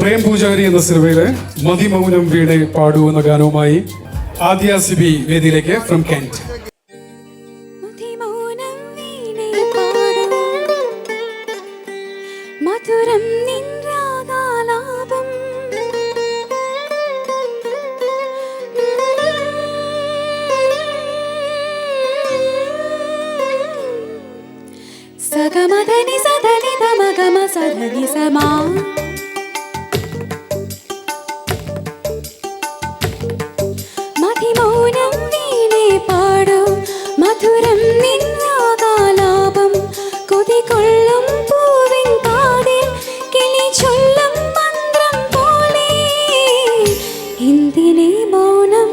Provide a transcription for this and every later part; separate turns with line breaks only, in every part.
പ്രേം പൂജാരി എന്ന സിനിമയിലെ മതിമൗനം വീണെ പാടൂ എന്ന ഗാനവുമായി ആദ്യ സിബി വേദിയിലേക്ക് ഫ്രം കെന്റ്.
മധുരം നിൻരാഗാലാപം സഗമധനി സധനി ധമഗമ സധനി സമാ മതിമൗനം വീണേ പാടൂ മധുരം നിൻരാഗാലാപം കൊതികൊള്ളും പൂവിൻ കാതിൽ കിളി ചൊല്ലും മന്ത്രം പോലെ എന്തിനീ മൗനം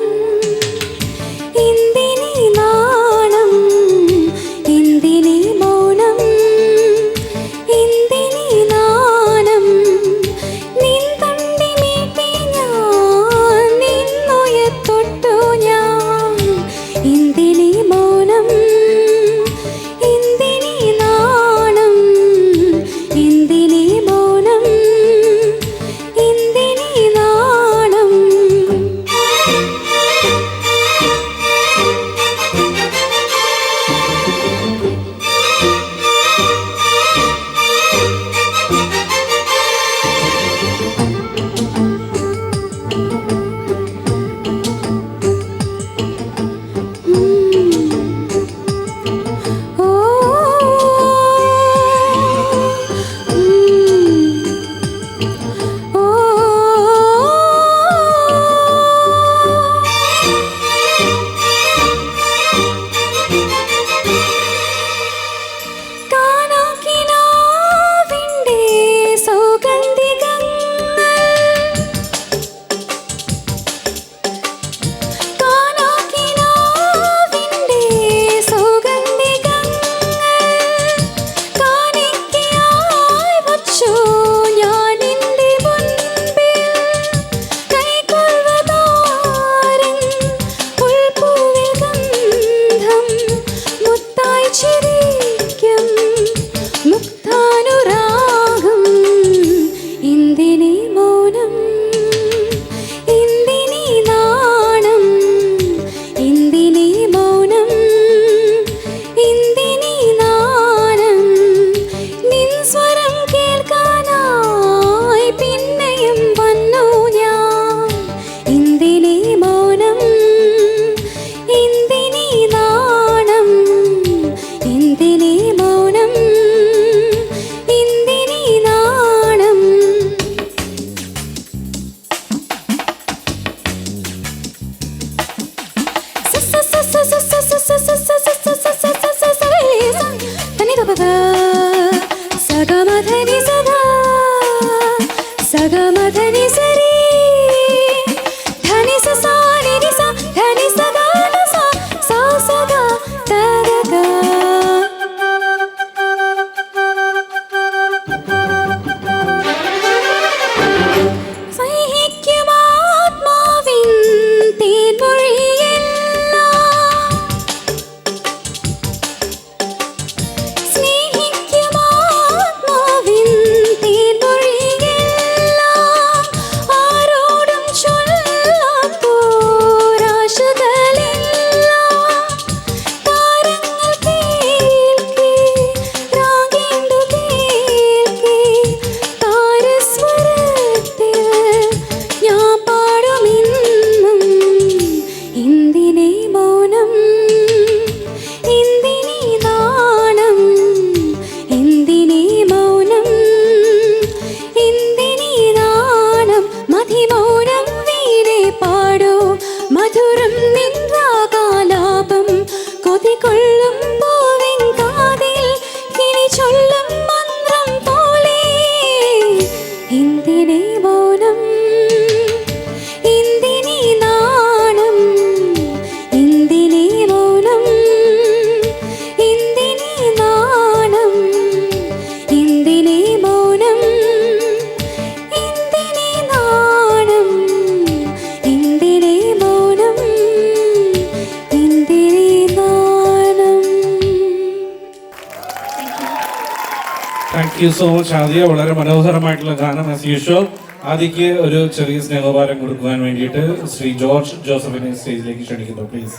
എന്തിനീ നാണം എന്തിനീ മൗനം എന്തിനീ നാണം നിൻ തണ്ടി മീട്ടി ഞാൻ നിന്നുയർത്തൊട്ടു ഞാൻ എന്തിനീ മൗനം എന്തിനീ നാണം എന്തിനീ മൗനം എന്തിനീ നാണം സഗമധനി സദാ സഗമധനി സരി ധനി സ നി സ ധനി സദാ സ സ സദാ തരക സഹിക്കുമാത്മാവിൻ തേൻമൊഴിയെല്ലാം മധുരം നിൻരാഗാലാപം കൊതികൊള്ളും പൂവിൻ കാതിൽ കിളി ചൊല്ലും മന്ത്രം പോലെ എന്തിനീ മൗനം എന്തിനീ നാണം എന്തിനീ മൗനം എന്തിനീ നാണം എന്തിനീ മൗനം എന്തിനീ നാണം എന്തിനീ മൗനം എന്തിനീ നാണം.
താങ്ക് യു സോ മച്ച് ആദ്യ. വളരെ മനോഹരമായിട്ടുള്ള ഗാനം ആസ് യൂഷ്വൽ. ആദ്യക്ക് ഒരു ചെറിയ സ്നേഹോപഹാരം കൊടുക്കുവാൻ വേണ്ടിയിട്ട് ശ്രീ ജോർജ് ജോസഫിനെ സ്റ്റേജിലേക്ക് ക്ഷണിക്കുന്നു പ്ലീസ്.